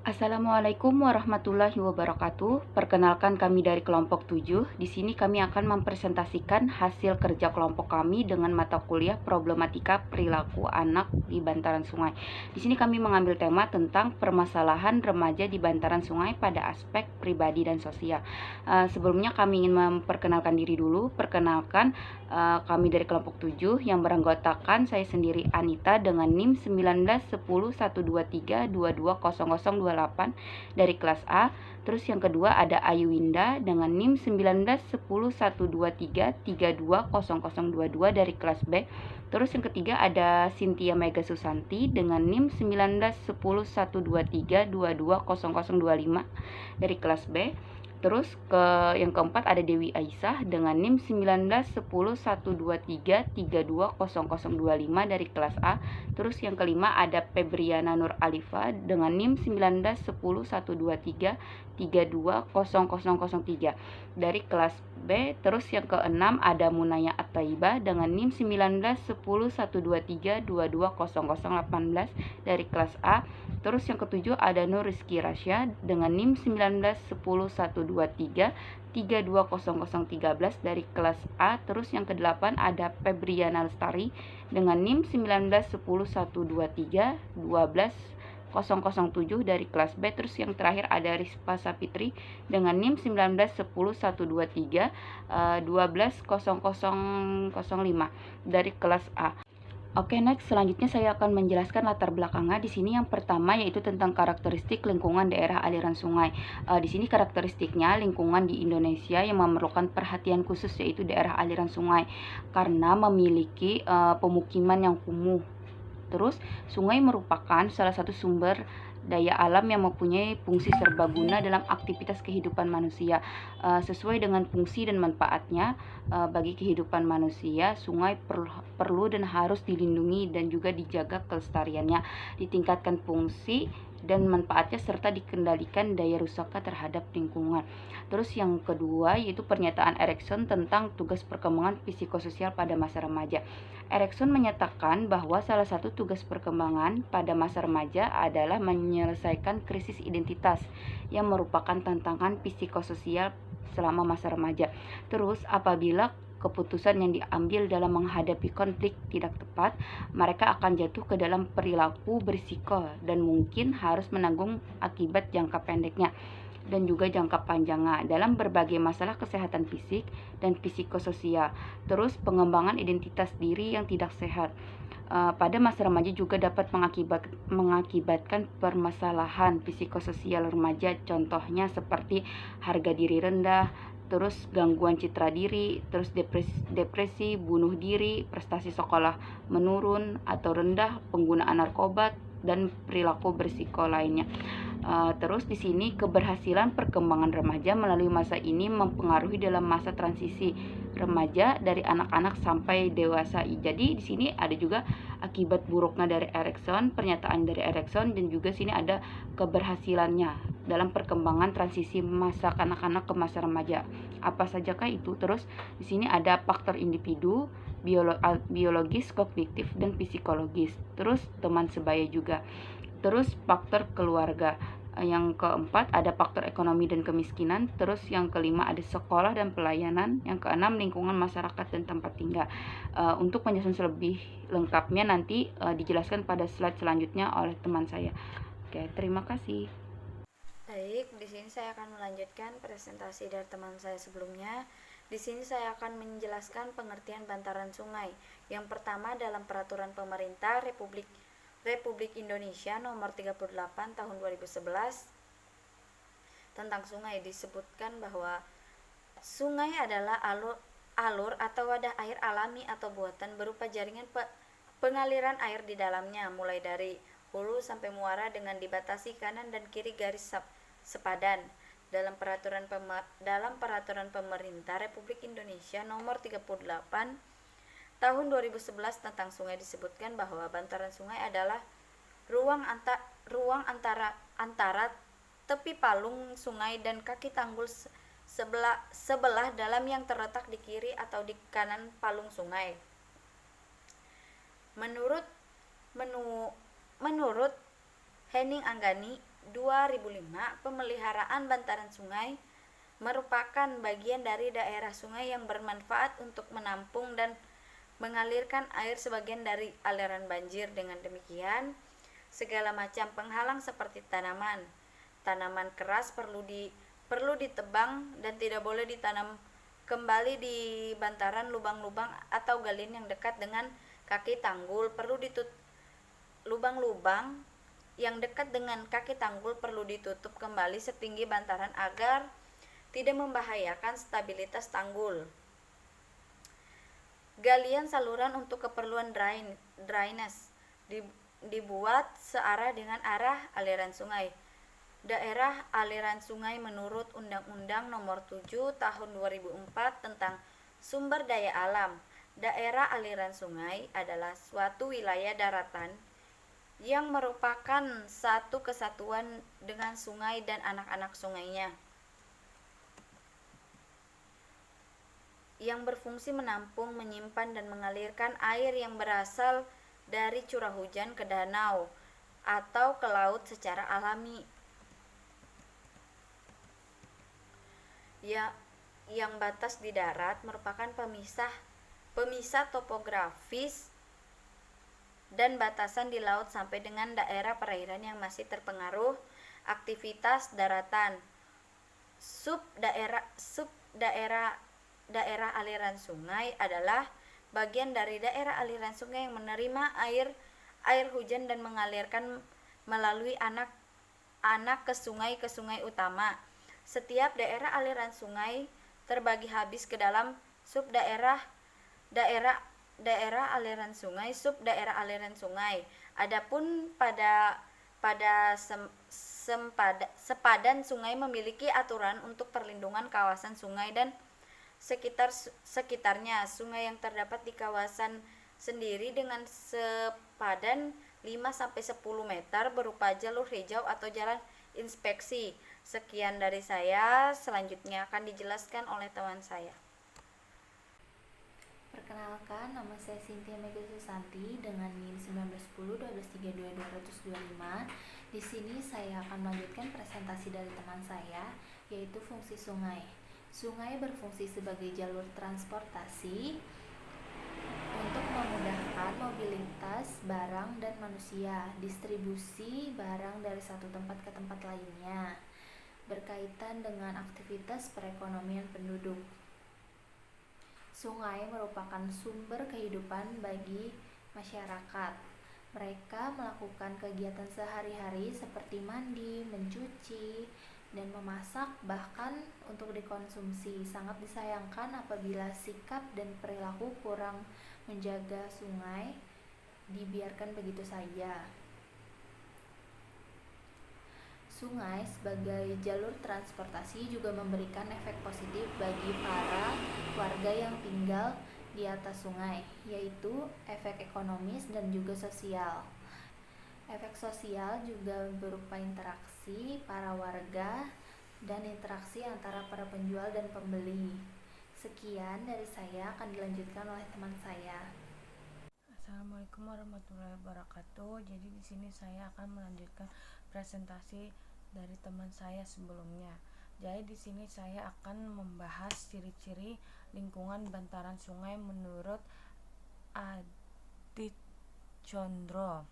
Assalamualaikum warahmatullahi wabarakatuh. Perkenalkan kami dari kelompok 7. Di sini kami akan mempresentasikan hasil kerja kelompok kami dengan mata kuliah Problematika Perilaku Anak di Bantaran Sungai. Di sini kami mengambil tema tentang permasalahan remaja di bantaran sungai pada aspek pribadi dan sosial. Sebelumnya kami ingin memperkenalkan diri dulu. Perkenalkan, kami dari kelompok 7 yang beranggotakan saya sendiri Anita dengan NIM 191012322008 dari kelas A. Terus yang kedua ada Ayuwinda dengan NIM 19101233200022 dari kelas B. Terus yang ketiga ada Cynthia Mega Susanti dengan NIM 19101233220025 dari kelas B. Terus yang keempat ada Dewi Aisyah dengan NIM 19101233200025 dari kelas A. Terus yang kelima ada Febriana Nur Alifa dengan NIM 19101323200003 dari kelas B. Terus yang keenam ada Munaya At-Thaibah dengan NIM 191013222018 dari kelas A. Terus yang ketujuh ada Nur Rizky Rasya dengan NIM 191013 dari kelas A. Terus yang kedelapan ada Febriana Lestari dengan NIM 191013120007 dari kelas B. Terus yang terakhir ada Rispa Sapitri dengan NIM 191013120005 dari kelas A. Oke, next selanjutnya saya akan menjelaskan latar belakangnya. Di sini yang pertama yaitu tentang karakteristik lingkungan daerah aliran sungai. Di sini karakteristiknya lingkungan di Indonesia yang memerlukan perhatian khusus yaitu daerah aliran sungai karena memiliki pemukiman yang kumuh. Terus, sungai merupakan salah satu sumber daya alam yang mempunyai fungsi serbaguna dalam aktivitas kehidupan manusia. Sesuai dengan fungsi dan manfaatnya bagi kehidupan manusia, sungai perlu dan harus dilindungi dan juga dijaga kelestariannya, ditingkatkan fungsi dan manfaatnya serta dikendalikan daya rusaknya terhadap lingkungan. Terus yang kedua yaitu pernyataan Erikson tentang tugas perkembangan psikososial pada masa remaja. Erikson menyatakan bahwa salah satu tugas perkembangan pada masa remaja adalah menyelesaikan krisis identitas yang merupakan tantangan psikososial selama masa remaja. Terus apabila keputusan yang diambil dalam menghadapi konflik tidak tepat, mereka akan jatuh ke dalam perilaku berisiko dan mungkin harus menanggung akibat jangka pendeknya dan juga jangka panjangnya dalam berbagai masalah kesehatan fisik dan psikososial. Terus pengembangan identitas diri yang tidak sehat pada masa remaja juga dapat mengakibatkan permasalahan psikososial remaja, contohnya seperti harga diri rendah, terus gangguan citra diri, terus depresi, bunuh diri, prestasi sekolah menurun atau rendah, penggunaan narkoba dan perilaku berisiko lainnya. Terus di sini keberhasilan perkembangan remaja melalui masa ini mempengaruhi dalam masa transisi remaja dari anak-anak sampai dewasa. Jadi di sini ada juga akibat buruknya dari Erikson, pernyataan dari Erikson, dan juga sini ada keberhasilannya dalam perkembangan transisi masa kanak-kanak ke masa remaja. Apa sajakah itu? Terus di sini ada faktor individu, biologis, kognitif, dan psikologis. Terus teman sebaya juga. Terus faktor keluarga. Yang keempat ada faktor ekonomi dan kemiskinan. Terus yang kelima ada sekolah dan pelayanan. Yang keenam lingkungan masyarakat dan tempat tinggal. Untuk penjelasan lebih lengkapnya nanti dijelaskan pada slide selanjutnya oleh teman saya. Oke, terima kasih. Baik, di sini saya akan melanjutkan presentasi dari teman saya sebelumnya. Di sini saya akan menjelaskan pengertian bantaran sungai. Yang pertama dalam Peraturan Pemerintah Republik Indonesia Nomor 38 Tahun 2011 tentang sungai disebutkan bahwa sungai adalah alur atau wadah air alami atau buatan berupa jaringan pengaliran air di dalamnya mulai dari hulu sampai muara dengan dibatasi kanan dan kiri garis sepadan. Dalam peraturan pemerintah Republik Indonesia Nomor 38 Tahun 2011 tentang sungai disebutkan bahwa bantaran sungai adalah ruang antara tepi palung sungai dan kaki tanggul sebelah dalam yang terletak di kiri atau di kanan palung sungai. Menurut Henning Anggani, 2005, pemeliharaan bantaran sungai merupakan bagian dari daerah sungai yang bermanfaat untuk menampung dan mengalirkan air sebagian dari aliran banjir. Dengan demikian, segala macam penghalang seperti tanaman keras perlu ditebang dan tidak boleh ditanam kembali di bantaran lubang-lubang atau galin yang dekat dengan kaki tanggul. Lubang-lubang yang dekat dengan kaki tanggul perlu ditutup kembali setinggi bantaran agar tidak membahayakan stabilitas tanggul. Galian saluran untuk keperluan drainase dibuat searah dengan arah aliran sungai. Daerah aliran sungai menurut Undang-Undang Nomor 7 Tahun 2004 tentang Sumber Daya Alam. Daerah aliran sungai adalah suatu wilayah daratan yang merupakan satu kesatuan dengan sungai dan anak-anak sungainya, yang berfungsi menampung, menyimpan, dan mengalirkan air yang berasal dari curah hujan ke danau atau ke laut secara alami. Yang batas di darat merupakan pemisah topografis dan batasan di laut sampai dengan daerah perairan yang masih terpengaruh aktivitas daratan. Daerah aliran sungai adalah bagian dari daerah aliran sungai yang menerima air hujan dan mengalirkan melalui anak ke sungai utama. Setiap daerah aliran sungai terbagi habis ke dalam subdaerah daerah aliran sungai, subdaerah aliran sungai. Adapun pada sepadan sungai memiliki aturan untuk perlindungan kawasan sungai dan sekitarnya. Sungai yang terdapat di kawasan sendiri dengan sepadan 5-10 meter berupa jalur hijau atau jalan inspeksi. Sekian dari saya, selanjutnya akan dijelaskan oleh teman saya. Perkenalkan, nama saya Cynthia Mega Susanti dengan NIM 1910 1213225. Di sini saya akan melanjutkan presentasi dari teman saya, yaitu fungsi sungai. Sungai berfungsi sebagai jalur transportasi untuk memudahkan mobilitas barang dan manusia, distribusi barang dari satu tempat ke tempat lainnya, berkaitan dengan aktivitas perekonomian penduduk. Sungai merupakan sumber kehidupan bagi masyarakat. Mereka melakukan kegiatan sehari-hari seperti mandi, mencuci, dan memasak, bahkan untuk dikonsumsi. Sangat disayangkan apabila sikap dan perilaku kurang menjaga sungai dibiarkan begitu saja. Sungai sebagai jalur transportasi juga memberikan efek positif bagi para warga yang tinggal di atas sungai, yaitu efek ekonomis dan juga sosial. Efek sosial juga berupa interaksi para warga dan interaksi antara para penjual dan pembeli. Sekian dari saya, akan dilanjutkan oleh teman saya. Assalamualaikum warahmatullahi wabarakatuh. Jadi di sini saya akan melanjutkan presentasi dari teman saya sebelumnya. Jadi di sini saya akan membahas ciri-ciri lingkungan bantaran sungai menurut Adit Condro.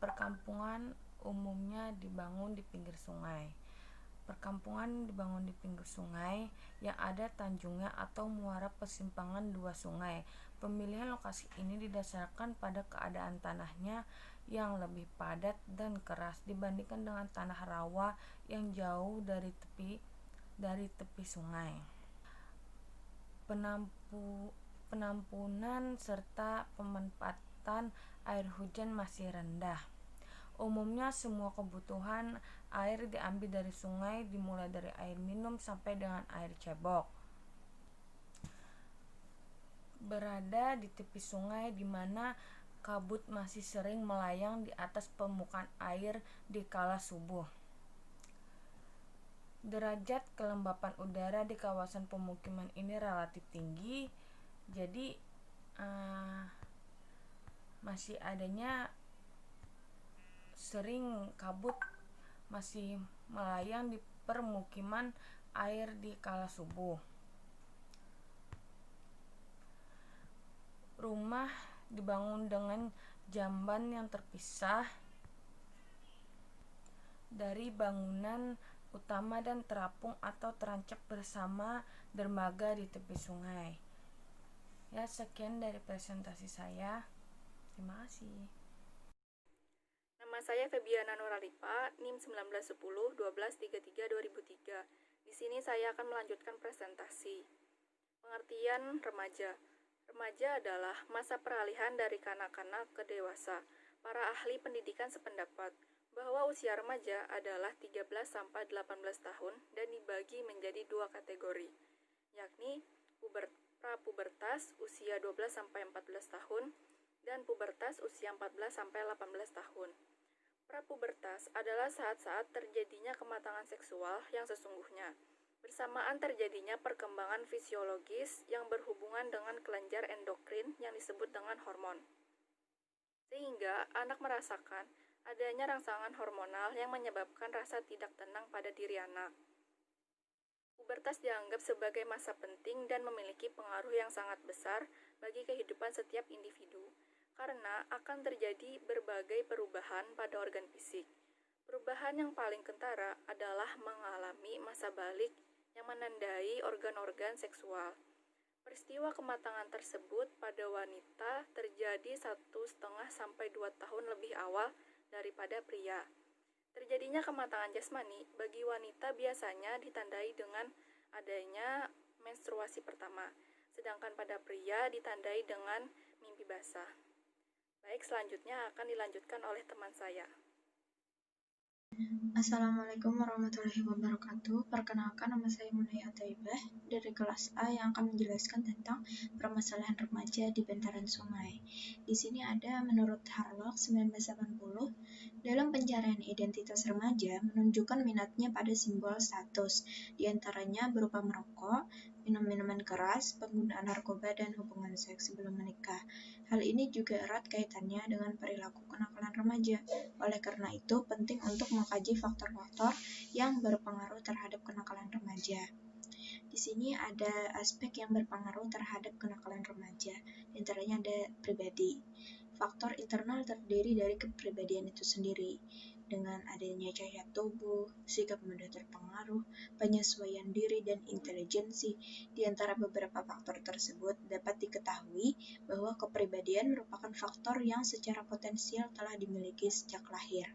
Perkampungan umumnya dibangun di pinggir sungai. Perkampungan dibangun di pinggir sungai yang ada tanjungnya atau muara persimpangan dua sungai. Pemilihan lokasi ini didasarkan pada keadaan tanahnya yang lebih padat dan keras dibandingkan dengan tanah rawa yang jauh dari tepi sungai. Penampunan serta pemanfaatan air hujan masih rendah. Umumnya semua kebutuhan air diambil dari sungai, dimulai dari air minum sampai dengan air cebok. Berada di tepi sungai di mana kabut masih sering melayang di atas permukaan air di kala subuh. Derajat kelembapan udara di kawasan pemukiman ini relatif tinggi, jadi masih adanya sering kabut masih melayang di permukiman air di kala subuh. Rumah dibangun dengan jamban yang terpisah dari bangunan utama dan terapung atau terancap bersama dermaga di tepi sungai. Ya, sekian dari presentasi saya. Terima kasih. Nama saya Febiana Nuralipa, NIM 1910-1233-2003. Di sini saya akan melanjutkan presentasi. Pengertian remaja. Remaja adalah masa peralihan dari kanak-kanak ke dewasa. Para ahli pendidikan sependapat bahwa usia remaja adalah 13-18 tahun dan dibagi menjadi dua kategori, yakni prapubertas usia 12-14 tahun dan pubertas usia 14-18 tahun. Prapubertas adalah saat-saat terjadinya kematangan seksual yang sesungguhnya, bersamaan terjadinya perkembangan fisiologis yang berhubungan dengan kelenjar endokrin yang disebut dengan hormon. Sehingga anak merasakan adanya rangsangan hormonal yang menyebabkan rasa tidak tenang pada diri anak. Pubertas dianggap sebagai masa penting dan memiliki pengaruh yang sangat besar bagi kehidupan setiap individu, karena akan terjadi berbagai perubahan pada organ fisik. Perubahan yang paling kentara adalah mengalami masa balik yang menandai organ-organ seksual. Peristiwa kematangan tersebut pada wanita terjadi 1,5 sampai 2 tahun lebih awal daripada pria. Terjadinya kematangan jasmani bagi wanita biasanya ditandai dengan adanya menstruasi pertama, sedangkan pada pria ditandai dengan mimpi basah. Baik, selanjutnya akan dilanjutkan oleh teman saya. Assalamualaikum warahmatullahi wabarakatuh. Perkenalkan, nama saya Munaya Ataibah dari kelas A yang akan menjelaskan tentang permasalahan remaja di bantaran sungai. Di sini ada menurut Harlock 1980, dalam pencarian identitas remaja menunjukkan minatnya pada simbol status, diantaranya berupa merokok, minum minuman keras, penggunaan narkoba, dan hubungan seks sebelum menikah. Hal ini juga erat kaitannya dengan perilaku kenakalan remaja. Oleh karena itu, penting untuk mengkaji faktor-faktor yang berpengaruh terhadap kenakalan remaja. Di sini ada aspek yang berpengaruh terhadap kenakalan remaja, antaranya ada pribadi. Faktor internal terdiri dari kepribadian itu sendiri, dengan adanya cacat tubuh, sikap mudah terpengaruh, penyesuaian diri, dan intelijensi. Di antara beberapa faktor tersebut dapat diketahui bahwa kepribadian merupakan faktor yang secara potensial telah dimiliki sejak lahir.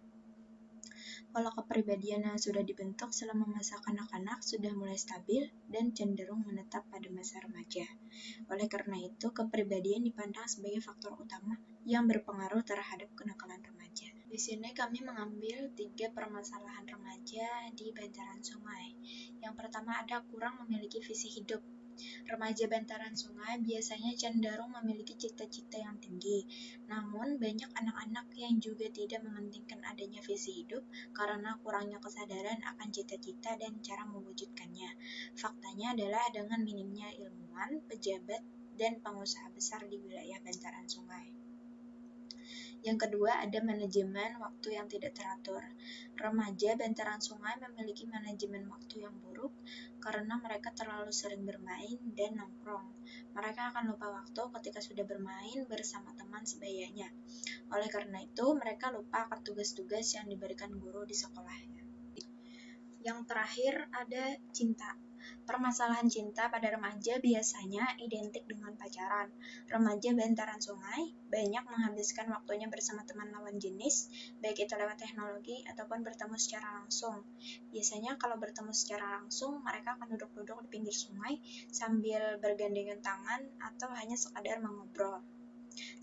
Kalau kepribadian yang sudah dibentuk selama masa kanak-kanak sudah mulai stabil dan cenderung menetap pada masa remaja. Oleh karena itu, kepribadian dipandang sebagai faktor utama yang berpengaruh terhadap kenakalan remaja. Di sini kami mengambil 3 permasalahan remaja di bantaran sungai. Yang pertama ada kurang memiliki visi hidup. Remaja bantaran sungai biasanya cenderung memiliki cita-cita yang tinggi, namun banyak anak-anak yang juga tidak mementingkan adanya visi hidup karena kurangnya kesadaran akan cita-cita dan cara mewujudkannya. Faktanya adalah dengan minimnya ilmuwan, pejabat, dan pengusaha besar di wilayah bantaran sungai. Yang kedua, ada manajemen waktu yang tidak teratur. Remaja bantaran sungai memiliki manajemen waktu yang buruk karena mereka terlalu sering bermain dan nongkrong. Mereka akan lupa waktu ketika sudah bermain bersama teman sebayanya. Oleh karena itu, mereka lupa akan tugas-tugas yang diberikan guru di sekolahnya. Yang terakhir, ada cinta. Permasalahan cinta pada remaja biasanya identik dengan pacaran. Remaja bantaran sungai banyak menghabiskan waktunya bersama teman lawan jenis, baik itu lewat teknologi ataupun bertemu secara langsung. Biasanya kalau bertemu secara langsung, mereka akan duduk-duduk di pinggir sungai sambil bergandengan tangan atau hanya sekadar mengobrol.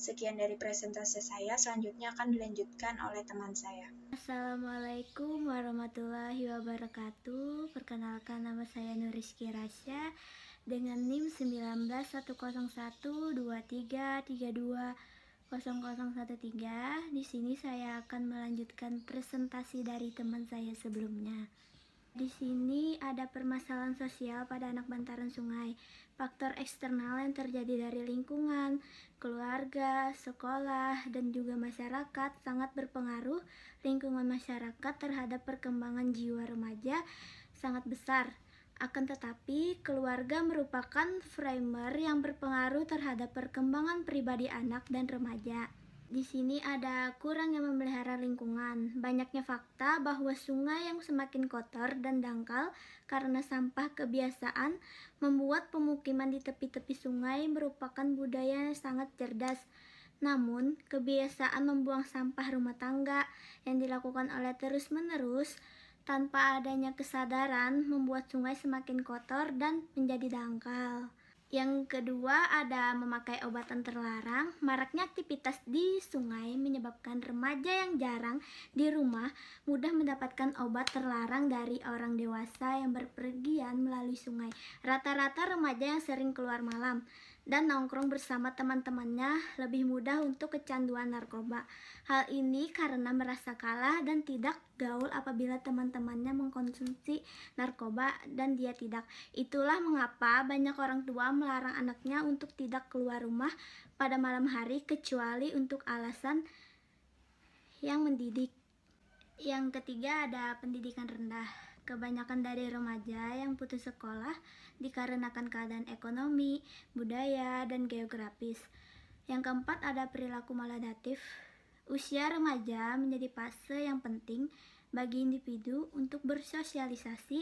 Sekian dari presentasi saya, selanjutnya akan dilanjutkan oleh teman saya. Assalamualaikum warahmatullahi wabarakatuh. Perkenalkan, nama saya Nuriski Rasya dengan NIM 191013320013. Di sini saya akan melanjutkan presentasi dari teman saya sebelumnya. Di sini ada permasalahan sosial pada anak bantaran sungai. Faktor eksternal yang terjadi dari lingkungan, keluarga, sekolah, dan juga masyarakat sangat berpengaruh. Lingkungan masyarakat terhadap perkembangan jiwa remaja sangat besar. Akan tetapi, keluarga merupakan framer yang berpengaruh terhadap perkembangan pribadi anak dan remaja. Di sini ada kurang yang memelihara lingkungan. Banyaknya fakta bahwa sungai yang semakin kotor dan dangkal karena sampah kebiasaan membuat pemukiman di tepi-tepi sungai merupakan budaya yang sangat cerdas. Namun, kebiasaan membuang sampah rumah tangga yang dilakukan oleh terus-menerus tanpa adanya kesadaran membuat sungai semakin kotor dan menjadi dangkal. Yang kedua ada memakai obatan terlarang. Maraknya aktivitas di sungai menyebabkan remaja yang jarang di rumah mudah mendapatkan obat terlarang dari orang dewasa yang berpergian melalui sungai. Rata-rata remaja yang sering keluar malam dan nongkrong bersama teman-temannya lebih mudah untuk kecanduan narkoba. Hal ini karena merasa kalah dan tidak gaul apabila teman-temannya mengkonsumsi narkoba dan dia tidak. Itulah mengapa banyak orang tua melarang anaknya untuk tidak keluar rumah pada malam hari kecuali untuk alasan yang mendidik. Yang ketiga ada pendidikan rendah. Kebanyakan dari remaja yang putus sekolah dikarenakan keadaan ekonomi, budaya, dan geografis. Yang keempat ada perilaku maladaptif. Usia remaja menjadi fase yang penting bagi individu untuk bersosialisasi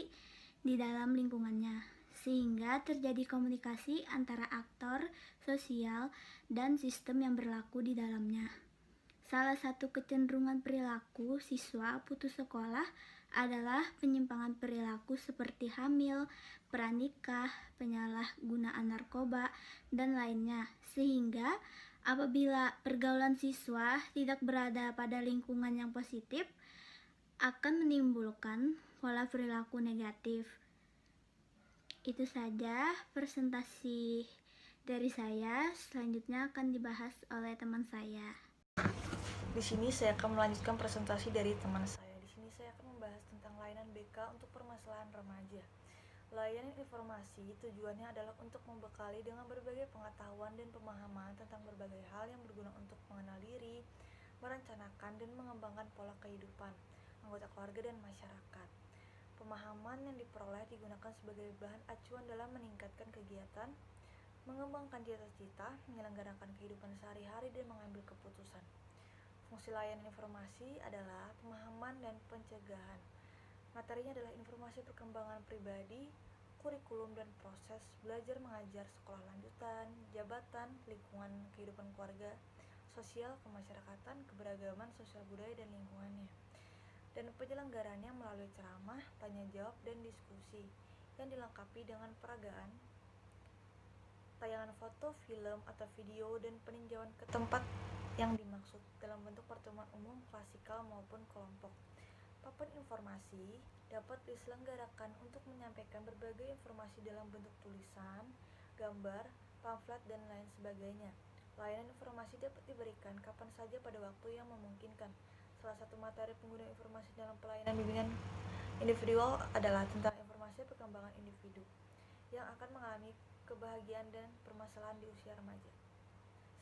di dalam lingkungannya, sehingga terjadi komunikasi antara aktor sosial dan sistem yang berlaku di dalamnya. Salah satu kecenderungan perilaku siswa putus sekolah adalah penyimpangan perilaku seperti hamil, pranikah, penyalahgunaan narkoba, dan lainnya. Sehingga apabila pergaulan siswa tidak berada pada lingkungan yang positif, akan menimbulkan pola perilaku negatif. Itu saja presentasi dari saya. Selanjutnya akan dibahas oleh teman saya. Di sini saya akan melanjutkan presentasi dari teman saya. Di sini saya akan membahas tentang layanan BK untuk permasalahan remaja. Layanan informasi tujuannya adalah untuk membekali dengan berbagai pengetahuan dan pemahaman tentang berbagai hal yang berguna untuk mengenal diri, merencanakan dan mengembangkan pola kehidupan anggota keluarga dan masyarakat. Pemahaman yang diperoleh digunakan sebagai bahan acuan dalam meningkatkan kegiatan, mengembangkan cita-cita, menyelenggarakan kehidupan sehari-hari, dan mengambil keputusan. Fungsi layanan informasi adalah pemahaman dan pencegahan. Materinya adalah informasi perkembangan pribadi, kurikulum dan proses belajar mengajar sekolah lanjutan, jabatan, lingkungan kehidupan keluarga, sosial, kemasyarakatan, keberagaman sosial budaya dan lingkungannya. Dan penyelenggarannya melalui ceramah, tanya jawab, dan diskusi yang dilengkapi dengan peragaan, tayangan foto, film, atau video, dan peninjauan ke tempat yang dimaksud dalam bentuk pertemuan umum, klasikal maupun kelompok. Papan informasi dapat diselenggarakan untuk menyampaikan berbagai informasi dalam bentuk tulisan, gambar, pamflet, dan lain sebagainya. Layanan informasi dapat diberikan kapan saja pada waktu yang memungkinkan. Salah satu materi pengguna informasi dalam pelayanan bimbingan individual adalah tentang informasi perkembangan individu yang akan mengalami kebahagiaan dan permasalahan di usia remaja.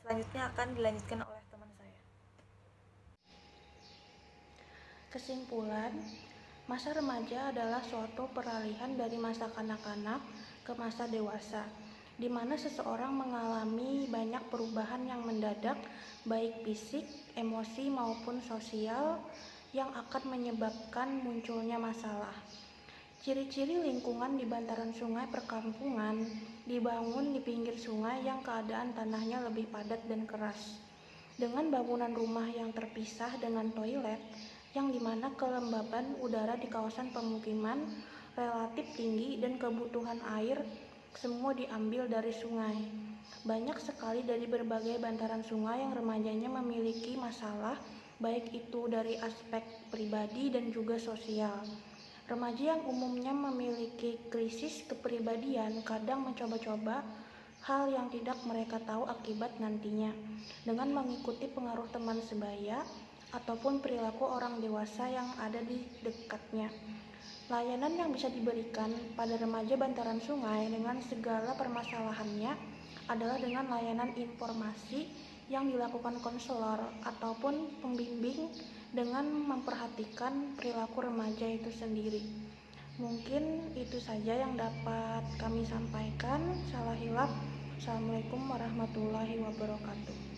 Selanjutnya akan dilanjutkan oleh teman saya. Kesimpulan, masa remaja adalah suatu peralihan dari masa kanak-kanak ke masa dewasa, di mana seseorang mengalami banyak perubahan yang mendadak, baik fisik, emosi, maupun sosial, yang akan menyebabkan munculnya masalah. Ciri-ciri lingkungan di bantaran sungai perkampungan dibangun di pinggir sungai yang keadaan tanahnya lebih padat dan keras, dengan bangunan rumah yang terpisah dengan toilet, yang dimana kelembaban udara di kawasan pemukiman relatif tinggi dan kebutuhan air semua diambil dari sungai. Banyak sekali dari berbagai bantaran sungai yang remajanya memiliki masalah, baik itu dari aspek pribadi dan juga sosial. Remaja yang umumnya memiliki krisis kepribadian kadang mencoba-coba hal yang tidak mereka tahu akibat nantinya, dengan mengikuti pengaruh teman sebaya ataupun perilaku orang dewasa yang ada di dekatnya. Layanan yang bisa diberikan pada remaja bantaran sungai dengan segala permasalahannya adalah dengan layanan informasi yang dilakukan konselor ataupun pembimbing dengan memperhatikan perilaku remaja itu sendiri. Mungkin itu saja yang dapat kami sampaikan. Salah hilaf. Assalamualaikum warahmatullahi wabarakatuh.